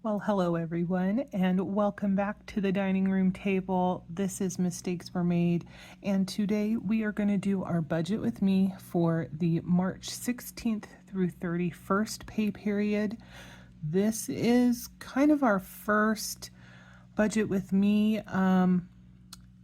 Well, hello everyone, and welcome back to the dining room table. This is Mistakes Were Made, and today we are going to do our budget with me for the March 16th through 31st pay period. This is kind of our first budget with me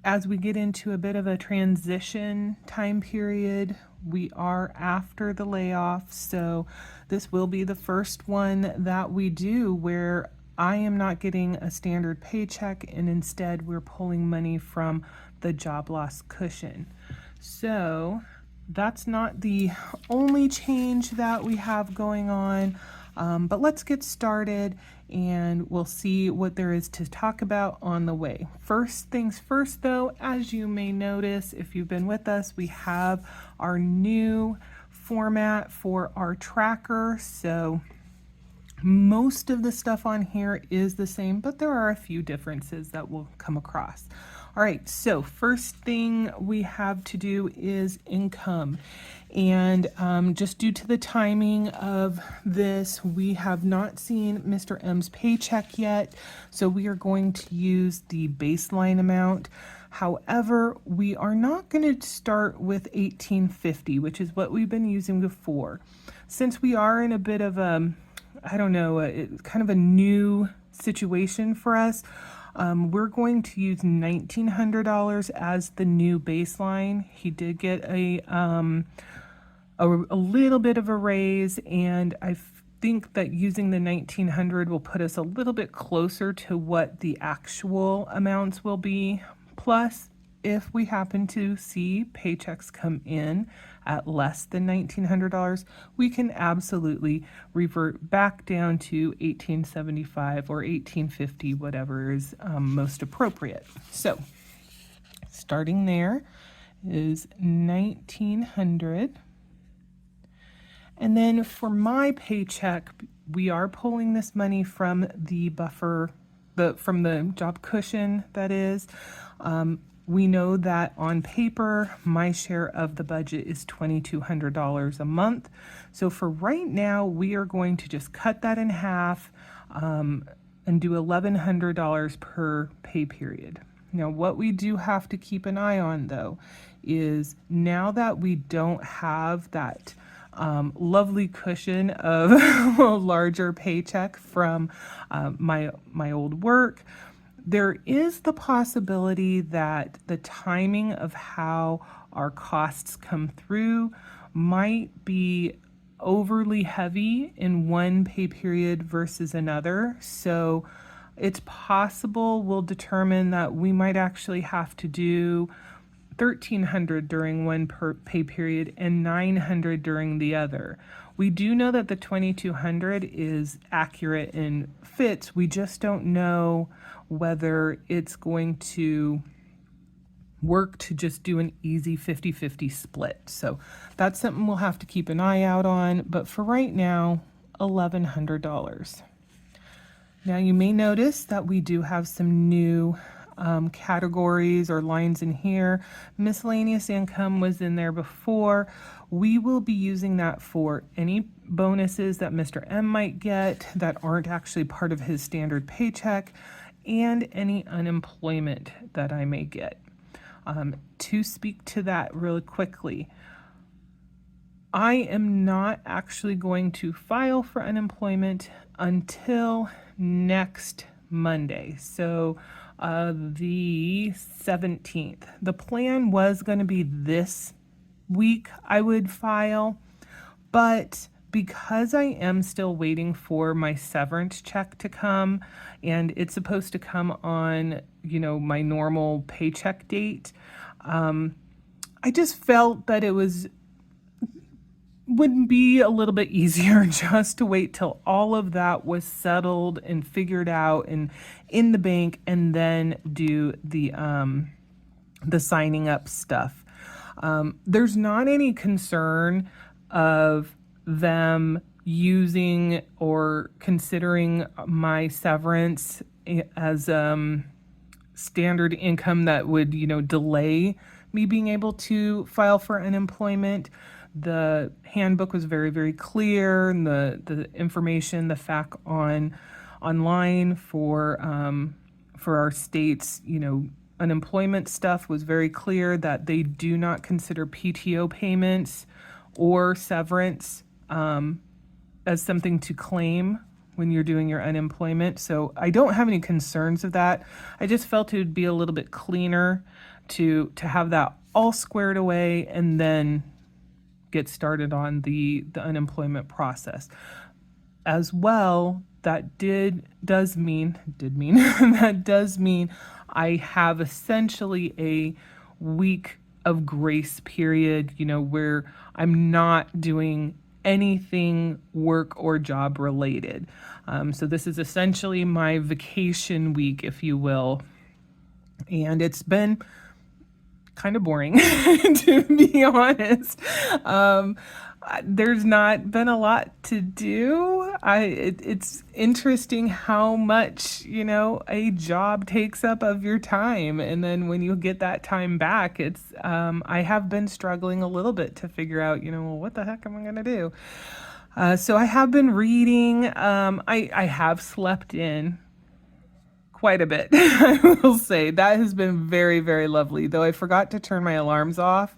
as we get into a bit of a transition time period. We are after the layoff, so this will be the first one that we do where I am not getting a standard paycheck and instead we're pulling money from the job loss cushion. So that's not the only change that we have going on, but let's get started and we'll see what there is to talk about on the way. First things first though, as you may notice if you've been with us, we have our new format for our tracker. So most of the stuff on here is the same, but there are a few differences that we'll come across. All right, so first thing we have to do is income. And just due to the timing of this, we have not seen Mr. M's paycheck yet, so we are going to use the baseline amount. However, we are not going to start with $18.50, which is what we've been using before. Since we are in a bit of a, kind of a new situation for us, we're going to use $1,900 as the new baseline. He did get a little bit of a raise, and I think that using the $1,900 will put us a little bit closer to what the actual amounts will be. Plus, if we happen to see paychecks come in at less than $1,900, we can absolutely revert back down to $1,875 or $1,850, whatever is most appropriate. So starting there is $1,900. And then for my paycheck, we are pulling this money from the buffer, from the job cushion, that is. We know that on paper, my share of the budget is $2,200 a month. So for right now, we are going to just cut that in half and do $1,100 per pay period. Now, what we do have to keep an eye on, though, is now that we don't have that lovely cushion of a larger paycheck from my old work, there is the possibility that the timing of how our costs come through might be overly heavy in one pay period versus another. So it's possible we'll determine that we might actually have to do $1,300 during one pay period and $900 during the other. We do know that the $2,200 is accurate and fits. We just don't know whether it's going to work to just do an easy 50-50 split. So that's something we'll have to keep an eye out on. But for right now, $1,100. Now you may notice that we do have some new categories or lines in here. Miscellaneous income was in there before. We will be using that for any bonuses that Mr. M might get that aren't actually part of his standard paycheck, and any unemployment that I may get. To speak to that really quickly, I am not actually going to file for unemployment until next Monday. So the 17th. The plan was going to be this week I would file, but because I am still waiting for my severance check to come, and it's supposed to come on, my normal paycheck date, I just felt that it would be a little bit easier just to wait till all of that was settled and figured out and in the bank, and then do the signing up stuff. There's not any concern of them using or considering my severance as standard income that would, delay me being able to file for unemployment. The handbook was very, very clear, and the information, the fact on online for our state's, unemployment stuff was very clear that they do not consider PTO payments or severance as something to claim when you're doing your unemployment. So I don't have any concerns of that. I just felt it would be a little bit cleaner to have that all squared away and then get started on the unemployment process. As well, that does mean that does mean I have essentially a week of grace period, where I'm not doing anything work or job related. So this is essentially my vacation week, if you will. And it's been kind of boring, to be honest. There's not been a lot to do. It's interesting how much, a job takes up of your time. And then when you get that time back, I have been struggling a little bit to figure out, well, what the heck am I going to do? So I have been reading. I have slept in quite a bit. I will say that has been very, very lovely, though I forgot to turn my alarms off.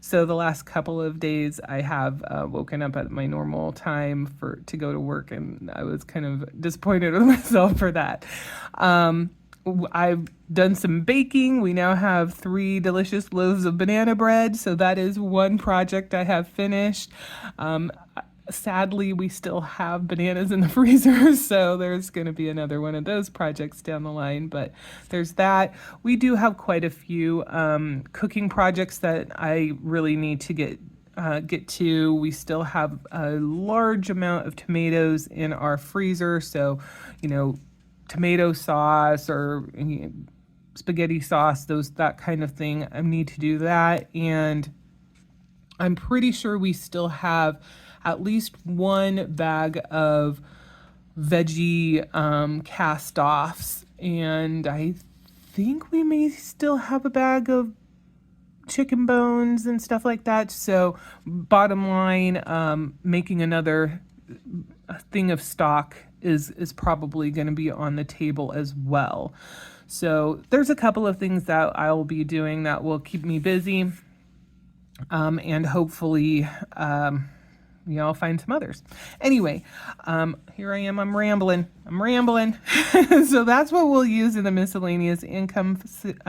So the last couple of days I have woken up at my normal time to go to work, and I was kind of disappointed with myself for that. I've done some baking. We now have 3 delicious loaves of banana bread, so that is one project I have finished. Sadly, we still have bananas in the freezer, so there's going to be another one of those projects down the line, but there's that. We do have quite a few cooking projects that I really need to get to. We still have a large amount of tomatoes in our freezer, so, tomato sauce or spaghetti sauce, that kind of thing. I need to do that, and I'm pretty sure we still have at least one bag of veggie cast-offs, and I think we may still have a bag of chicken bones and stuff like that. So bottom line, making another thing of stock is probably going to be on the table as well. So there's a couple of things that I will be doing that will keep me busy, and hopefully I'll find some others. Anyway, here I am. I'm rambling. So that's what we'll use in the miscellaneous income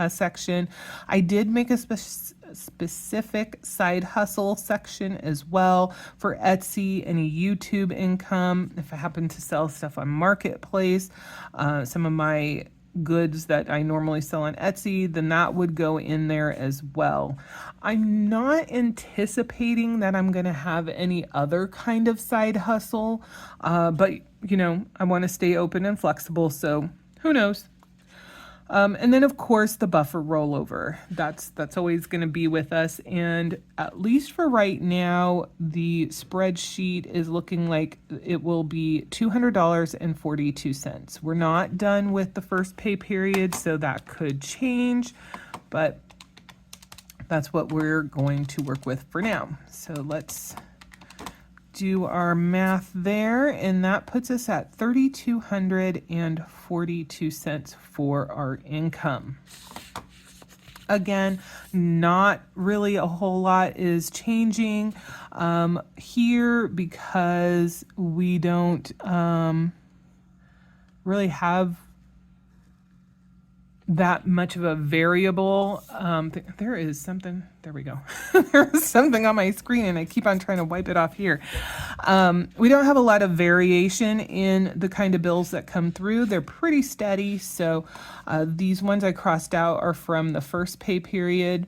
section. I did make a specific side hustle section as well for Etsy, any YouTube income. If I happen to sell stuff on Marketplace, some of my goods that I normally sell on Etsy, then that would go in there as well. I'm not anticipating that I'm going to have any other kind of side hustle, but I want to stay open and flexible, so who knows? And then, of course, the buffer rollover. That's always going to be with us. And at least for right now, the spreadsheet is looking like it will be $200.42. We're not done with the first pay period, so that could change, but that's what we're going to work with for now. So let's do our math there, and that puts us at $3,242 for our income. Again, not really a whole lot is changing here because we don't really have that much of a variable. There is something, there we go. There's something on my screen and I keep on trying to wipe it off here. We don't have a lot of variation in the kind of bills that come through. They're pretty steady. So these ones I crossed out are from the first pay period.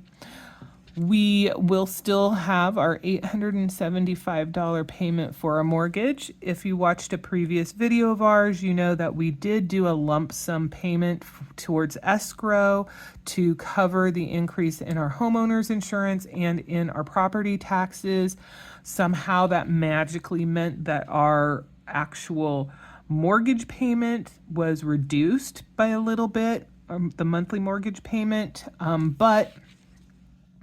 We will still have our $875 payment for our mortgage. If you watched a previous video of ours, you know that we did do a lump sum payment towards escrow to cover the increase in our homeowners insurance and in our property taxes. Somehow that magically meant that our actual mortgage payment was reduced by a little bit, the monthly mortgage payment, but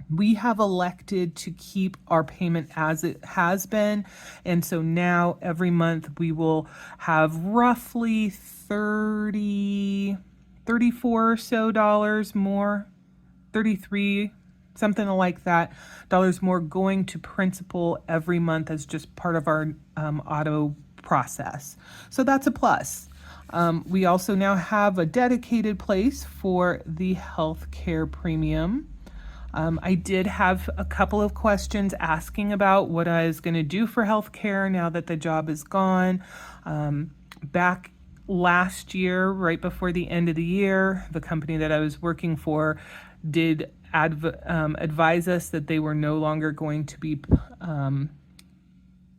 We have elected to keep our payment as it has been. And so now every month we will have roughly 34 or so dollars more, 33, something like that, dollars more going to principal every month as just part of our auto process. So that's a plus. We also now have a dedicated place for the healthcare premium. I did have a couple of questions asking about what I was going to do for healthcare now that the job is gone. Back last year, right before the end of the year, the company that I was working for did advise us that they were no longer going to be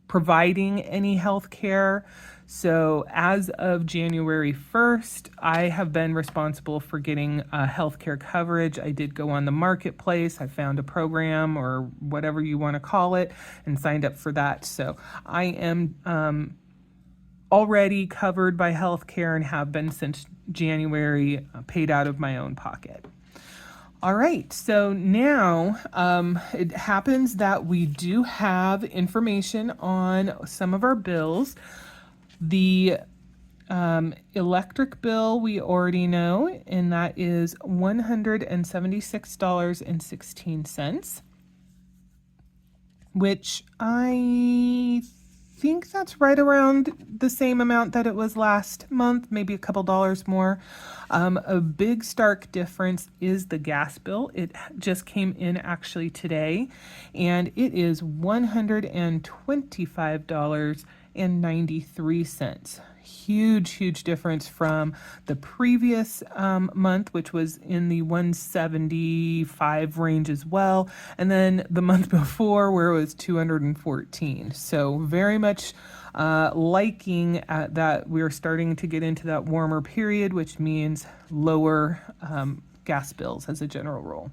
providing any health care. So as of January 1st, I have been responsible for getting healthcare coverage. I did go on the marketplace. I found a program or whatever you want to call it and signed up for that. So I am already covered by healthcare and have been since January, paid out of my own pocket. All right, so now it happens that we do have information on some of our bills. The electric bill we already know, and that is $176.16, which I think that's right around the same amount that it was last month, maybe a couple dollars more. A big stark difference is the gas bill. It just came in actually today, and it is $125.93. Huge difference from the previous month, which was in the 175 range as well, and then the month before where it was 214. So very much liking that we're starting to get into that warmer period, which means lower gas bills as a general rule.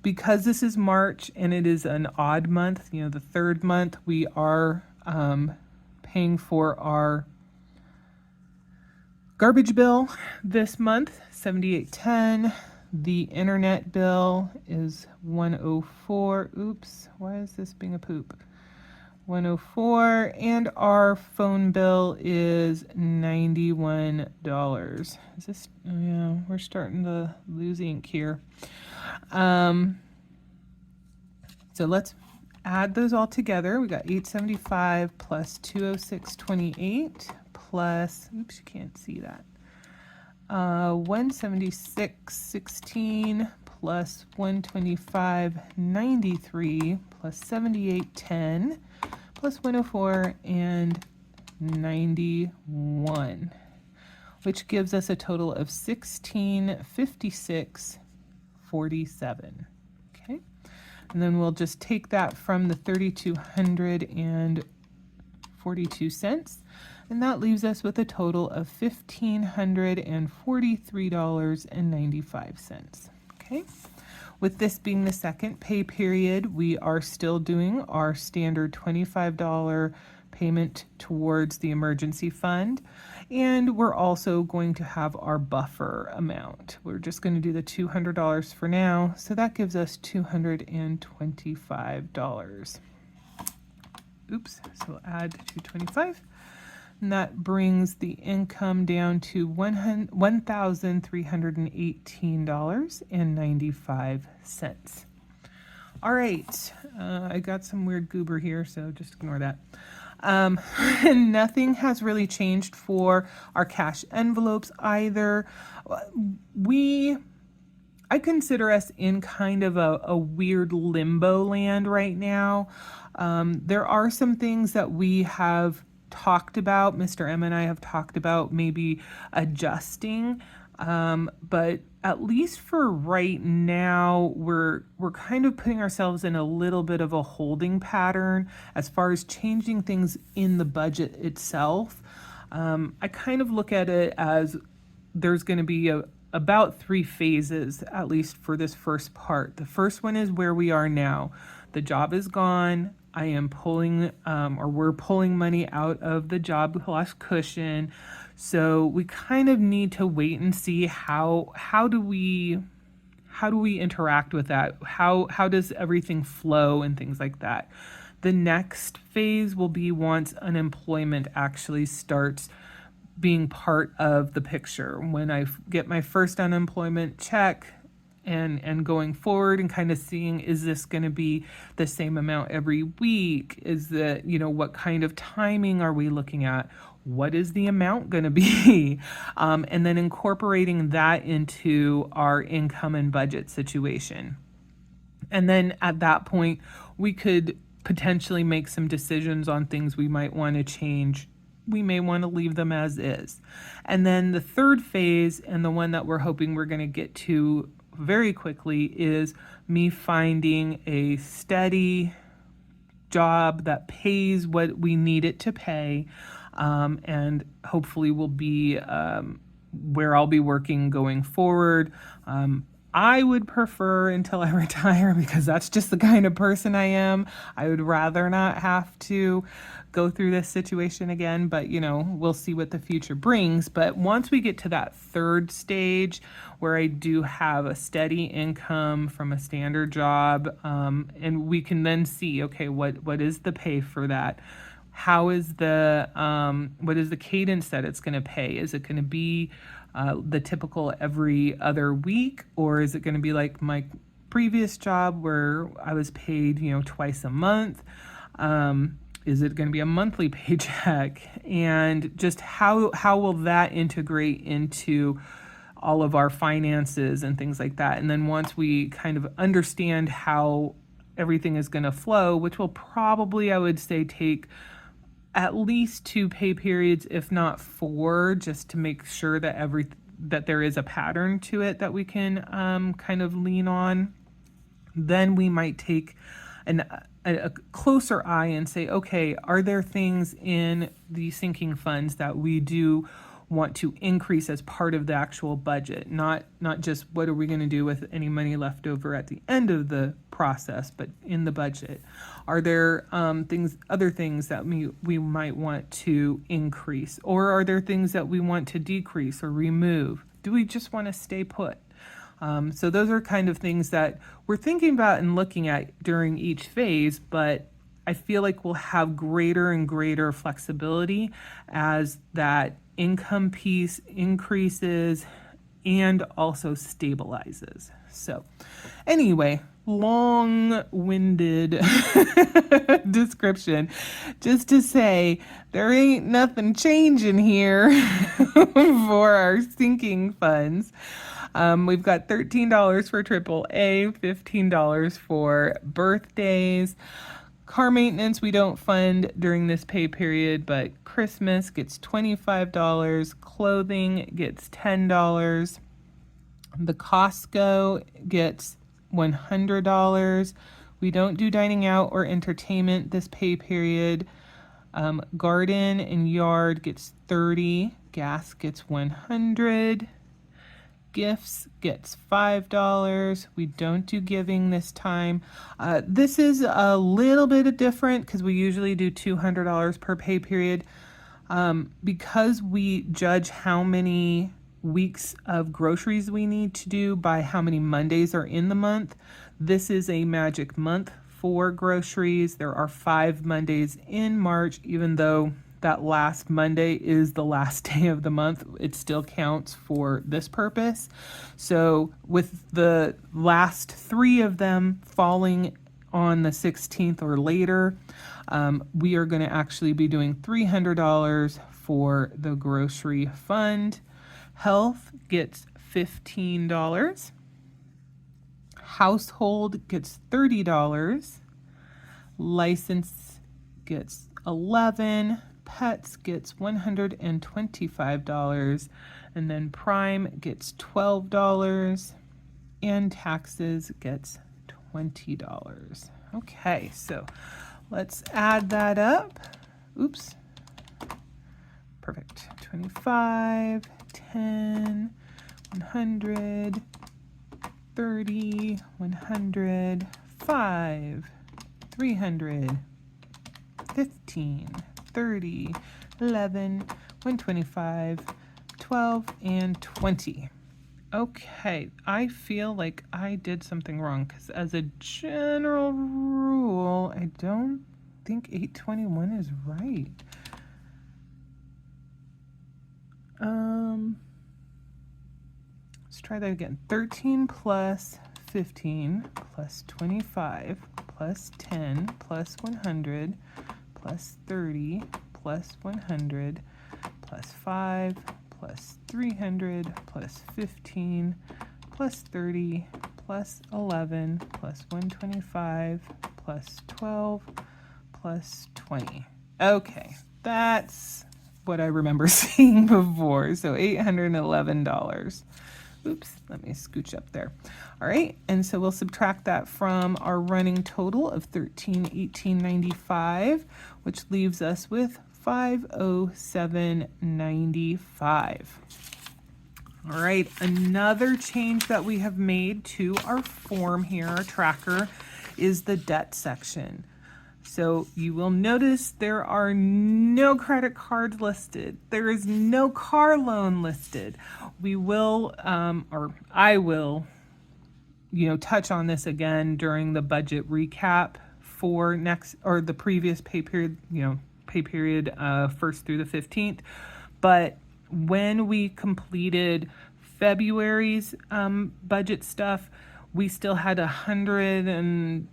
Because this is March and it is an odd month, the third month, we are paying for our garbage bill this month, $78.10. The internet bill is $104. Oops, why is this being a poop? $104, and our phone bill is $91. Is this? Oh yeah, we're starting to lose ink here. So let's add those all together. We got $875 plus $206.28 plus, oops, you can't see that. $176.16 plus $125.93 plus $78.10 plus $104.91, which gives us a total of $1656.47. Okay, and then we'll just take that from the $3,242, and that leaves us with a total of $1,543.95. Okay. With this being the second pay period, we are still doing our standard $25 payment towards the emergency fund, and we're also going to have our buffer amount. We're just going to do the $200 for now, so that gives us $225. Oops, so we'll add $225. And that brings the income down to $1,318.95. All right, I got some weird goober here, so just ignore that. Nothing has really changed for our cash envelopes either. I consider us in kind of a weird limbo land right now. There are some things that we have talked about, Mr. M and I have talked about maybe adjusting, but at least for right now, we're kind of putting ourselves in a little bit of a holding pattern as far as changing things in the budget itself. I kind of look at it as there's going to be about 3 phases, at least for this first part. The first one is where we are now. The job is gone. I am pulling, or we're pulling money out of the job loss cushion. So we kind of need to wait and see how do we how do we interact with that? How does everything flow and things like that? The next phase will be once unemployment actually starts being part of the picture. When I get my first unemployment check and going forward and kind of seeing, is this going to be the same amount every week? Is that, what kind of timing are we looking at? What is the amount going to be? And then incorporating that into our income and budget situation. And then at that point, we could potentially make some decisions on things we might want to change. We may want to leave them as is. And then the third phase, and the one that we're hoping we're going to get to very quickly, is me finding a steady job that pays what we need it to pay, and hopefully will be where I'll be working going forward. I would prefer until I retire, because that's just the kind of person I am. I would rather not have to go through this situation again, but we'll see what the future brings. But once we get to that third stage where I do have a steady income from a standard job, and we can then see, okay, what is the pay for that? How is what is the cadence that it's going to pay? Is it going to be the typical every other week, or is it going to be like my previous job where I was paid, twice a month? Is it going to be a monthly paycheck? And just how will that integrate into all of our finances and things like that? And then once we kind of understand how everything is going to flow, which will probably, I would say, take at least 2 pay periods, if not 4, just to make sure that there is a pattern to it that we can kind of lean on. Then we might take a closer eye and say, okay, are there things in the sinking funds that we do want to increase as part of the actual budget? Not just what are we going to do with any money left over at the end of the process, but in the budget. Are there other things that we might want to increase? Or are there things that we want to decrease or remove? Do we just want to stay put? So those are kind of things that we're thinking about and looking at during each phase, but I feel like we'll have greater and greater flexibility as that income piece increases and also stabilizes. So anyway, long-winded description just to say there ain't nothing changing here for our sinking funds. We've got $13 for AAA, $15 for birthdays. Car maintenance we don't fund during this pay period, but Christmas gets $25, clothing gets $10, the Costco gets $100. We don't do dining out or entertainment this pay period. Garden and yard gets $30, gas gets $100. Gifts gets $5. We don't do giving this time. This is a little bit different because we usually do $200 per pay period. Because we judge how many weeks of groceries we need to do by how many Mondays are in the month. This is a magic month for groceries. There are 5 Mondays in March, even though that last Monday is the last day of the month. It still counts for this purpose. So with the last 3 of them falling on the 16th or later, we are going to actually be doing $300 for the grocery fund. Health gets $15. Household gets $30. License gets $11. Pets gets $125, and then Prime gets $12, and taxes gets $20. Okay, so let's add that up. Oops. Perfect. 25, 10, 100, 30, 100, 5, 300, 15, 30, 11, 125, 12, and 20. Okay, I feel like I did something wrong because as a general rule, I don't think 821 is right. Let's try that again. 13 plus 15 plus 25 plus 10 plus 100 plus 30 plus 100 plus 5 plus 300 plus 15 plus 30 plus 11 plus 125 plus 12 plus 20. Okay, that's what I remember seeing before. So $811. Oops, let me scooch up there. All right, and so we'll subtract that from our running total of $1318.95, which leaves us with $507.95. All right, another change that we have made to our form here, our tracker, is the debt section. So you will notice there are no credit cards listed. There is no car loan listed. We will, or I will, touch on this again during the budget recap for next or the previous pay period, pay period 1st through the 15th. But when we completed February's budget stuff, we still had $100 and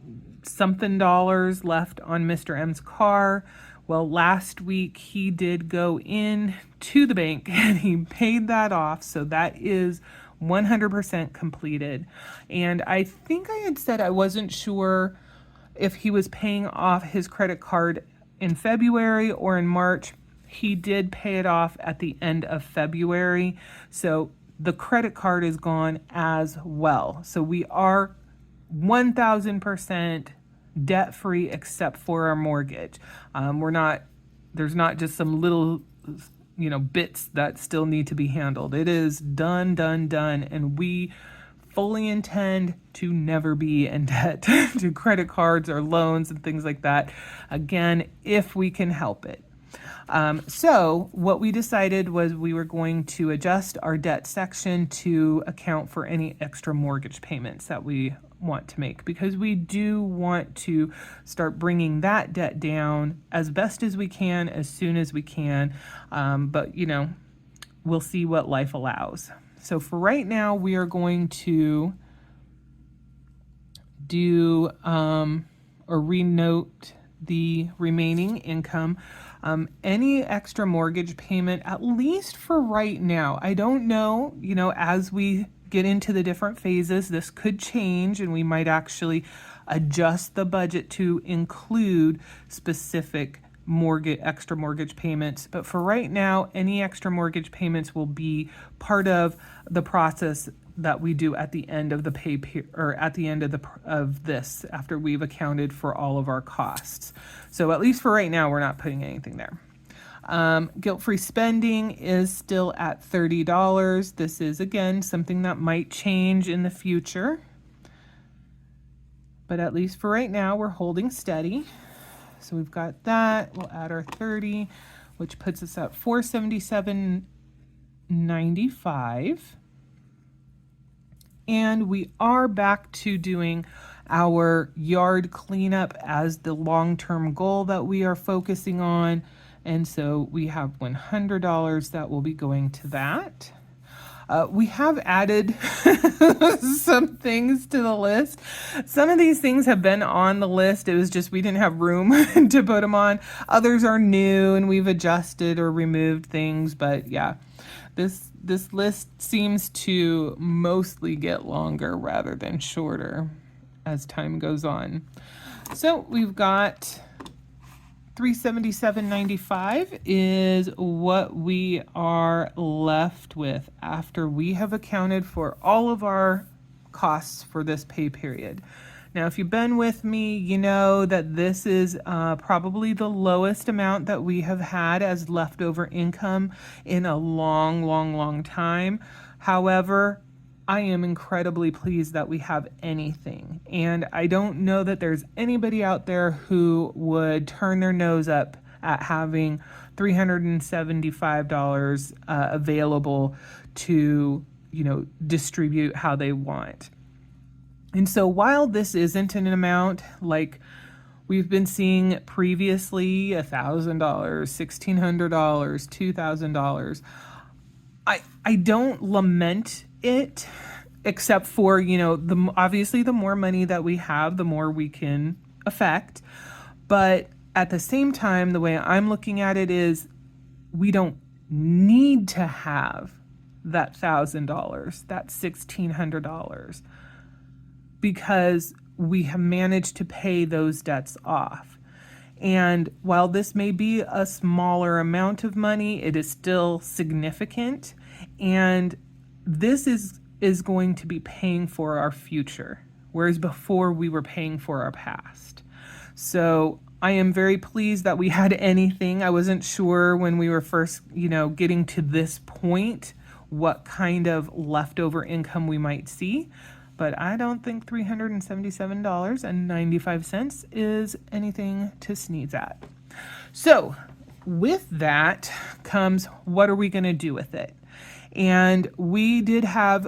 something left on Mr. M's car. Well, last week he did go in to the bank and he paid that off. So that is 100% completed. And I think I had said I wasn't sure if he was paying off his credit card in February or in March. He did pay it off at the end of February. So the credit card is gone as well. So we are 1,000% debt free except for our mortgage. There's not just some little, bits that still need to be handled. It is done, and we fully intend to never be in debt to credit cards or loans and things like that. Again, if we can help it. So what we decided was we were going to adjust our debt section to account for any extra mortgage payments that we want to make, because we do want to start bringing that debt down as best as we can, as soon as we can. But we'll see what life allows. So for right now, we are going to do or renote the remaining income. Any extra mortgage payment, at least for right now. I don't know, as we get into the different phases, this could change and we might actually adjust the budget to include specific extra mortgage payments. But for right now, any extra mortgage payments will be part of the process that we do at the end of the or at the end of this, after we've accounted for all of our costs. So at least for right now, we're not putting anything there. Guilt-free spending is still at $30. This is, again, something that might change in the future. But at least for right now, we're holding steady. So we've got that. We'll add our 30, which puts us at $477.95. And we are back to doing our yard cleanup as the long-term goal that we are focusing on. And so we have $100 that will be going to that. We have added some things to the list. Some of these things have been on the list. It was just we didn't have room to put them on. Others are new and we've adjusted or removed things. But yeah, this list seems to mostly get longer rather than shorter as time goes on. So we've got $377.95 is what we are left with after we have accounted for all of our costs for this pay period. Now, if you've been with me, you know that this is probably the lowest amount that we have had as leftover income in a long time. However, I am incredibly pleased that we have anything. And I don't know that there's anybody out there who would turn their nose up at having $375 available to distribute how they want. And so while this isn't an amount like we've been seeing previously, $1,000, $1,600, $2,000, I don't lament it, except for, obviously the more money that we have, the more we can affect. But at the same time, the way I'm looking at it is we don't need to have that $1,000, that $1,600, because we have managed to pay those debts off. And while this may be a smaller amount of money, it is still significant. And this is going to be paying for our future, whereas before we were paying for our past. So I am very pleased that we had anything. I wasn't sure when we were first, getting to this point, what kind of leftover income we might see. But I don't think $377.95 is anything to sneeze at. So with that comes, what are we going to do with it? And we did have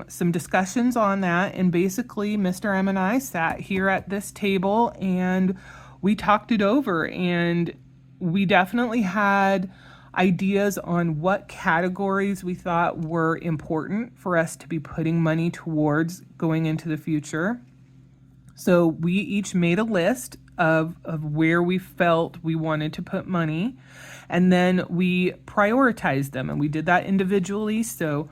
some discussions on that. And basically, Mr. M and I sat here at this table and we talked it over. And we definitely had ideas on what categories we thought were important for us to be putting money towards going into the future. So we each made a list of where we felt we wanted to put money, and then we prioritized them, and we did that individually. So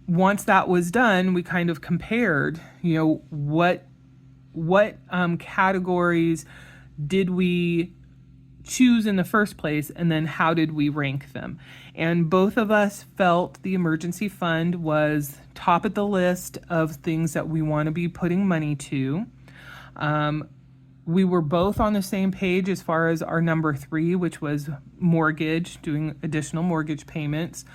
once that was done, we kind of compared, what categories did we choose in the first place, and then how did we rank them? And both of us felt the emergency fund was top of the list of things that we want to be putting money to. We were both on the same page as far as our number 3, which was mortgage, doing additional mortgage payments.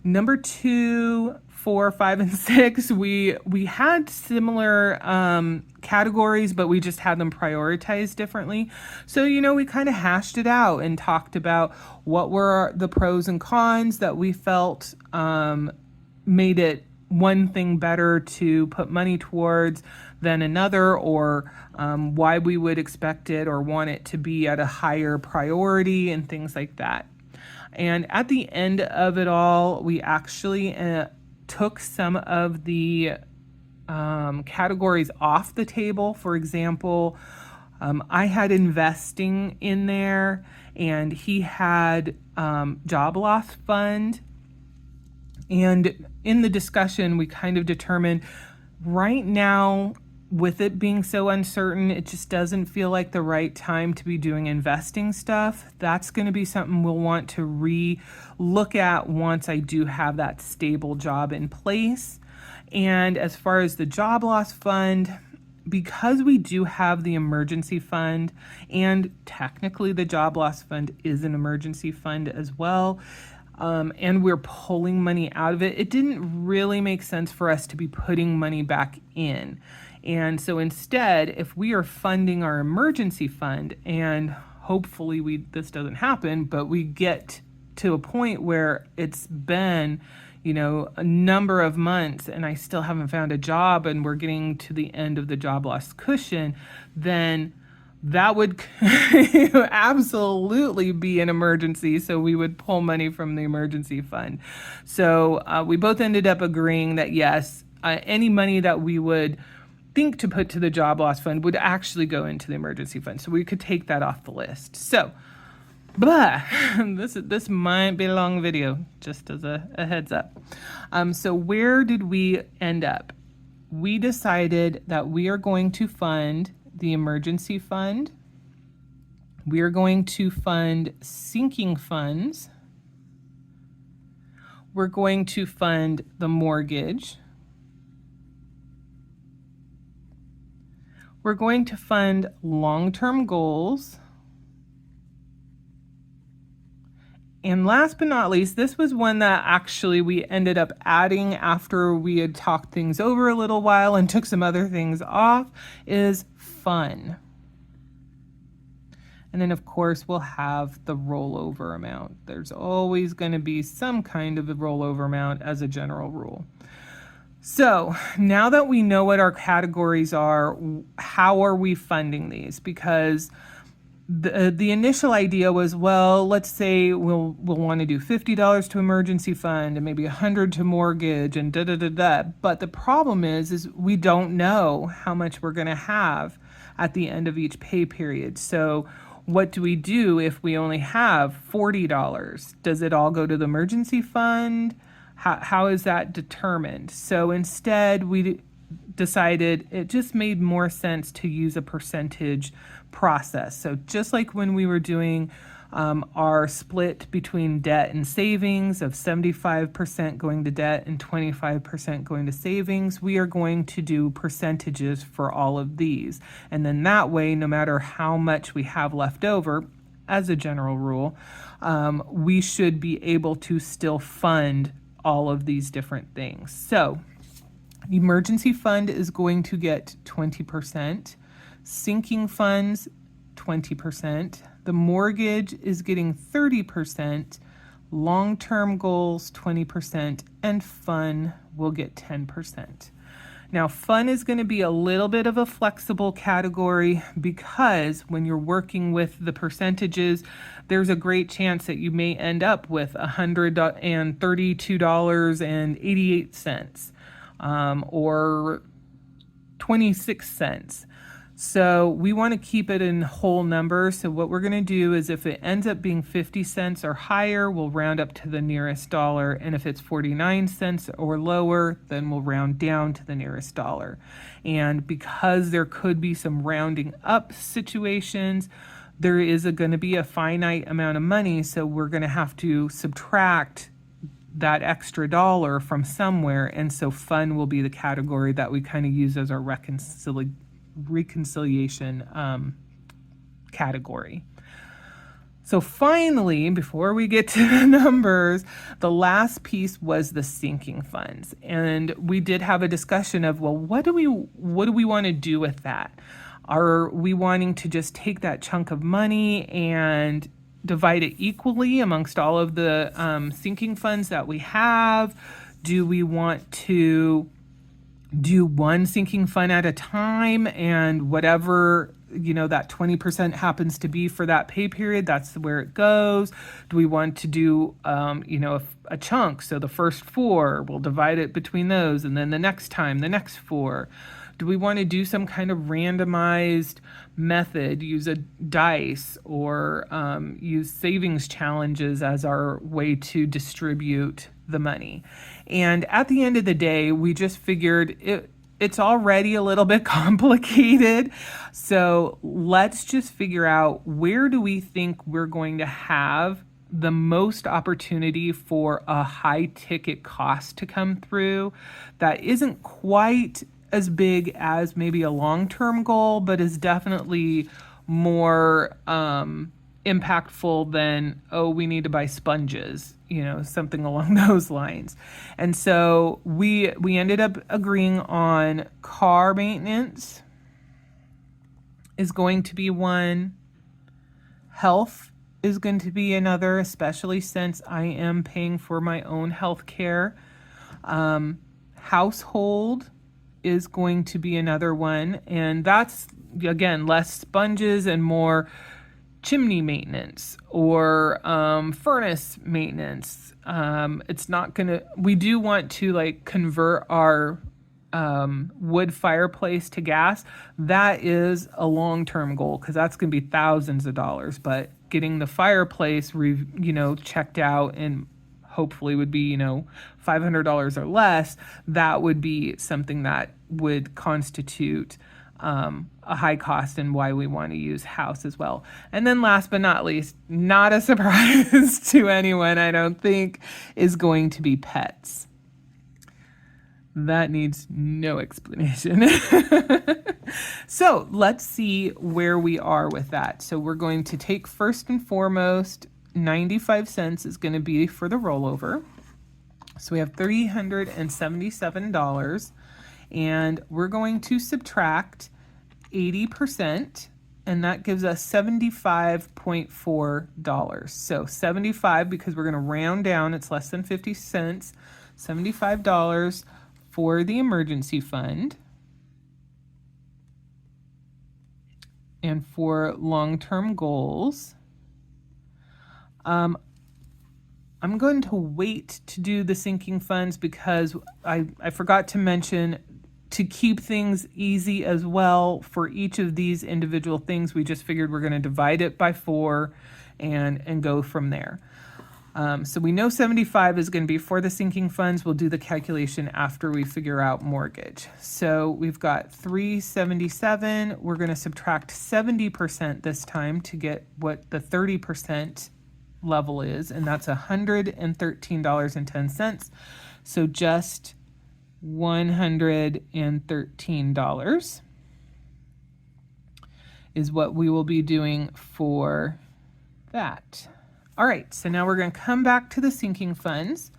Number 2, 4, 5, and 6, we had similar categories, but we just had them prioritized differently. So, we kind of hashed it out and talked about what were the pros and cons that we felt made it one thing better to put money towards than another, or why we would expect it or want it to be at a higher priority and things like that. And at the end of it all, we actually took some of the categories off the table. For example, I had investing in there, and he had job loss fund. And in the discussion, we kind of determined right now, with it being so uncertain, it just doesn't feel like the right time to be doing investing stuff. That's going to be something we'll want to re-look at once I do have that stable job in place. And as far as the job loss fund, because we do have the emergency fund, and technically the job loss fund is an emergency fund as well, and we're pulling money out of it, it didn't really make sense for us to be putting money back in. And so instead, if we are funding our emergency fund, and hopefully this doesn't happen, but we get to a point where it's been, a number of months and I still haven't found a job and we're getting to the end of the job loss cushion, then that would absolutely be an emergency. So we would pull money from the emergency fund. So we both ended up agreeing that yes, any money that we would think to put to the job loss fund would actually go into the emergency fund. So we could take that off the list. So this might be a long video, just as a heads up. So where did we end up? We decided that we are going to fund the emergency fund. We are going to fund sinking funds. We're going to fund the mortgage. We're going to fund long-term goals. And last but not least, this was one that actually we ended up adding after we had talked things over a little while and took some other things off, is fun. And then, of course, we'll have the rollover amount. There's always going to be some kind of a rollover amount as a general rule. So now that we know what our categories are, how are we funding these? Because the initial idea was, well, let's say we'll want to do $50 to emergency fund and maybe $100 to mortgage and da da da da. But the problem is we don't know how much we're going to have at the end of each pay period. So what do we do if we only have $40? Does it all go to the emergency fund? How is that determined? So instead, we decided it just made more sense to use a percentage process. So just like when we were doing our split between debt and savings of 75% going to debt and 25% going to savings, we are going to do percentages for all of these. And then that way, no matter how much we have left over, as a general rule, we should be able to still fund all of these different things. So emergency fund is going to get 20%, sinking funds 20%, the mortgage is getting 30%, long-term goals 20%, and fun will get 10%. Now, fun is going to be a little bit of a flexible category because when you're working with the percentages, there's a great chance that you may end up with $132.88 or 26 cents. So we want to keep it in whole numbers. So what we're going to do is if it ends up being 50 cents or higher, we'll round up to the nearest dollar. And if it's 49 cents or lower, then we'll round down to the nearest dollar. And because there could be some rounding up situations, there is going to be a finite amount of money. So we're going to have to subtract that extra dollar from somewhere. And so fun will be the category that we kind of use as our reconciliation category. So finally, before we get to the numbers, the last piece was the sinking funds. And we did have a discussion of, well, what do we want to do with that? Are we wanting to just take that chunk of money and divide it equally amongst all of the sinking funds that we have? Do we want to do one sinking fund at a time, and whatever that 20% happens to be for that pay period, that's where it goes? Do we want to do a chunk? So the first 4, we'll divide it between those, and then the next time, the next 4. Do we want to do some kind of randomized method, use a dice, or use savings challenges as our way to distribute the money? And at the end of the day, we just figured it's already a little bit complicated. So let's just figure out, where do we think we're going to have the most opportunity for a high ticket cost to come through that isn't quite as big as maybe a long-term goal, but is definitely more impactful than, we need to buy sponges, something along those lines. And so we ended up agreeing on car maintenance is going to be one. Health is going to be another, especially since I am paying for my own health care. Household is going to be another one. And that's, again, less sponges and more chimney maintenance or furnace maintenance. It's not gonna, we do want to convert our wood fireplace to gas. That is a long-term goal because that's going to be thousands of dollars, but getting the fireplace checked out and hopefully would be $500 or less, that would be something that would constitute a high cost, and why we want to use house as well. And then last but not least, not a surprise to anyone, I don't think, is going to be pets. That needs no explanation. So let's see where we are with that. So we're going to take, first and foremost, 95 cents is going to be for the rollover. So we have $377, and we're going to subtract 80%, and that gives us $75.4. So 75, because we're going to round down, it's less than 50 cents, $75 for the emergency fund. And for long-term goals, I'm going to wait to do the sinking funds because I forgot to mention, to keep things easy as well, for each of these individual things, we just figured we're going to divide it by 4 and go from there. So we know 75 is going to be for the sinking funds. We'll do the calculation after we figure out mortgage. So we've got 377. We're going to subtract 70% this time to get what the 30% level is, and that's $113.10. So just $113 is what we will be doing for that. All right, so now we're going to come back to the sinking funds.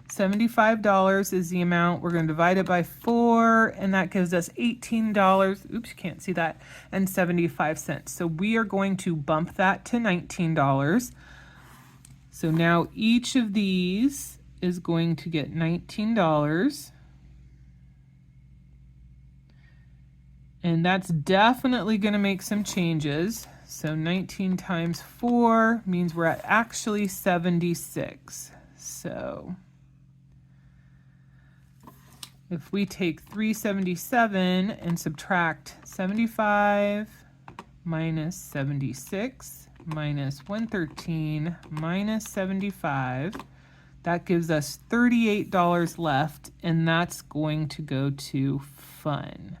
$75 is the amount. We're going to divide it by 4, and that gives us $18. Oops, you can't see that. And 75 cents. So we are going to bump that to $19. So now each of these is going to get $19. And that's definitely going to make some changes. So 19 times 4 means we're at actually 76. So if we take 377 and subtract 75 minus 76 minus 113 minus 75, that gives us $38 left, and that's going to go to fun.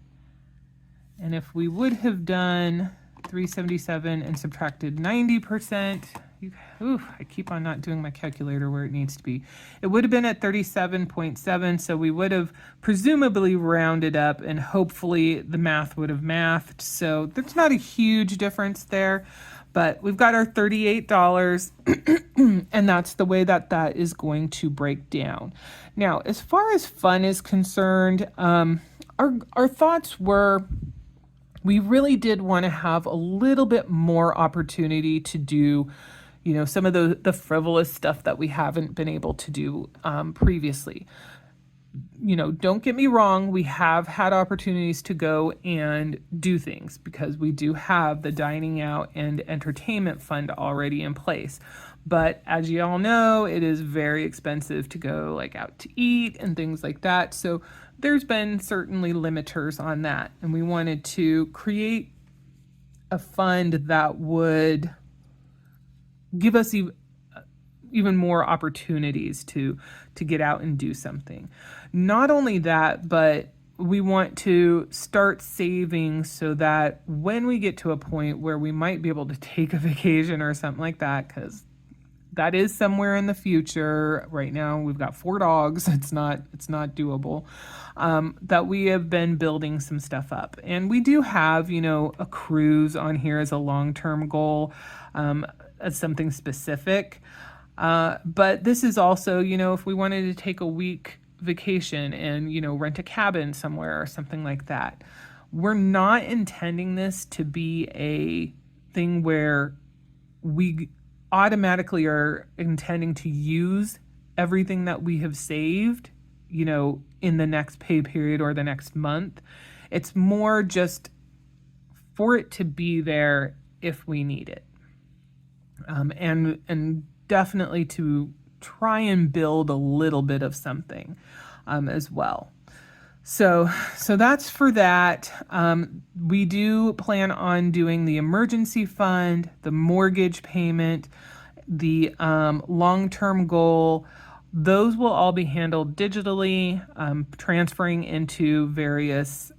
And if we would have done 377 and subtracted 90%, I keep on not doing my calculator where it needs to be. It would have been at 37.7, so we would have presumably rounded up, and hopefully the math would have mathed. So there's not a huge difference there, but we've got our $38, and that's the way that that is going to break down. Now, as far as fun is concerned, our thoughts were, we really did want to have a little bit more opportunity to do, some of the frivolous stuff that we haven't been able to do previously. Don't get me wrong, we have had opportunities to go and do things because we do have the dining out and entertainment fund already in place. But as you all know, it is very expensive to go out to eat and things like that. So there's been certainly limiters on that. And we wanted to create a fund that would give us even more opportunities to get out and do something. Not only that, but we want to start saving so that when we get to a point where we might be able to take a vacation or something like that, because that is somewhere in the future. Right now, we've got 4 dogs. It's not doable. That we have been building some stuff up. And we do have, a cruise on here as a long-term goal, as something specific. But this is also, if we wanted to take a week vacation and, rent a cabin somewhere or something like that. We're not intending this to be a thing where we automatically are intending to use everything that we have saved, in the next pay period or the next month. It's more just for it to be there if we need it. And definitely to try and build a little bit of something as well. So that's for that. We do plan on doing the emergency fund, the mortgage payment, the long-term goal. Those will all be handled digitally, transferring into various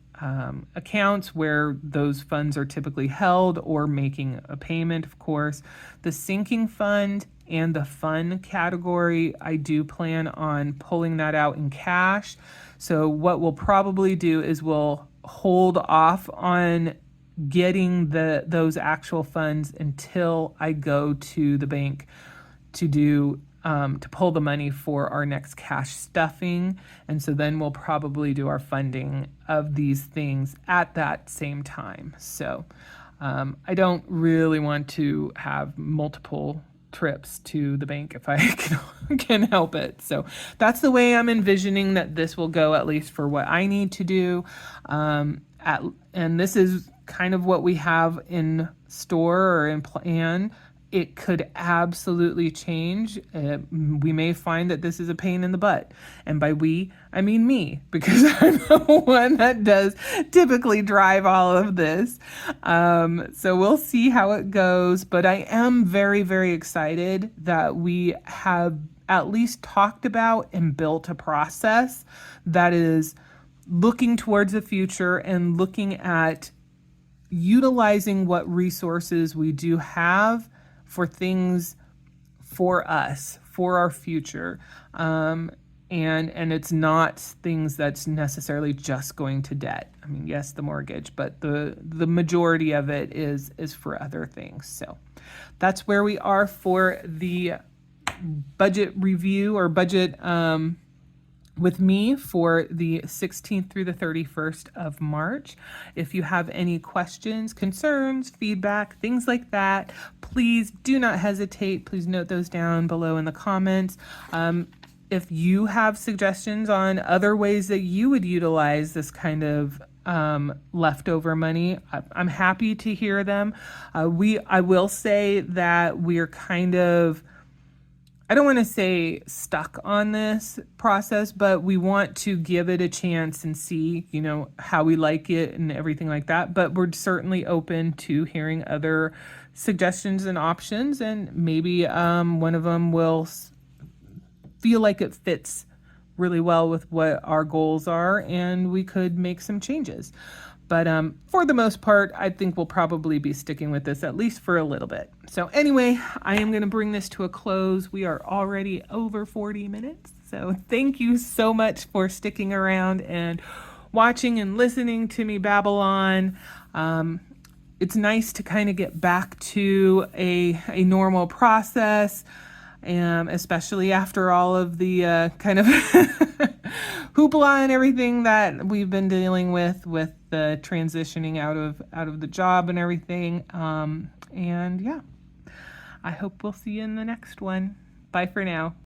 accounts where those funds are typically held, or making a payment, of course. The sinking fund and the fun category, I do plan on pulling that out in cash. So what we'll probably do is we'll hold off on getting those actual funds until I go to the bank to pull the money for our next cash stuffing. And so then we'll probably do our funding of these things at that same time. So I don't really want to have multiple trips to the bank if I can help it. So that's the way I'm envisioning that this will go, at least for what I need to do. And this is kind of what we have in store or in plan. It could absolutely change. We may find that this is a pain in the butt. And by we, I mean me, because I'm the one that does typically drive all of this. So we'll see how it goes. But I am very, very excited that we have at least talked about and built a process that is looking towards the future and looking at utilizing what resources we do have for things for us, for our future. And it's not things that's necessarily just going to debt. I mean, yes, the mortgage, but the majority of it is for other things. So that's where we are for the budget review or budget with me for the 16th through the 31st of March. If you have any questions, concerns, feedback, things like that, please do not hesitate. Please note those down below in the comments. If you have suggestions on other ways that you would utilize this kind of leftover money, I'm happy to hear them. I will say that we're kind of, I don't want to say stuck on this process, but we want to give it a chance and see, how we like it and everything like that. But we're certainly open to hearing other suggestions and options, and maybe one of them will feel like it fits really well with what our goals are, and we could make some changes. But for the most part, I think we'll probably be sticking with this at least for a little bit. So anyway, I am going to bring this to a close. We are already over 40 minutes. So thank you so much for sticking around and watching and listening to me babble on. It's nice to kind of get back to a normal process, especially after all of the kind of hoopla and everything that we've been dealing with the transitioning out of the job and everything. And yeah, I hope we'll see you in the next one. Bye for now.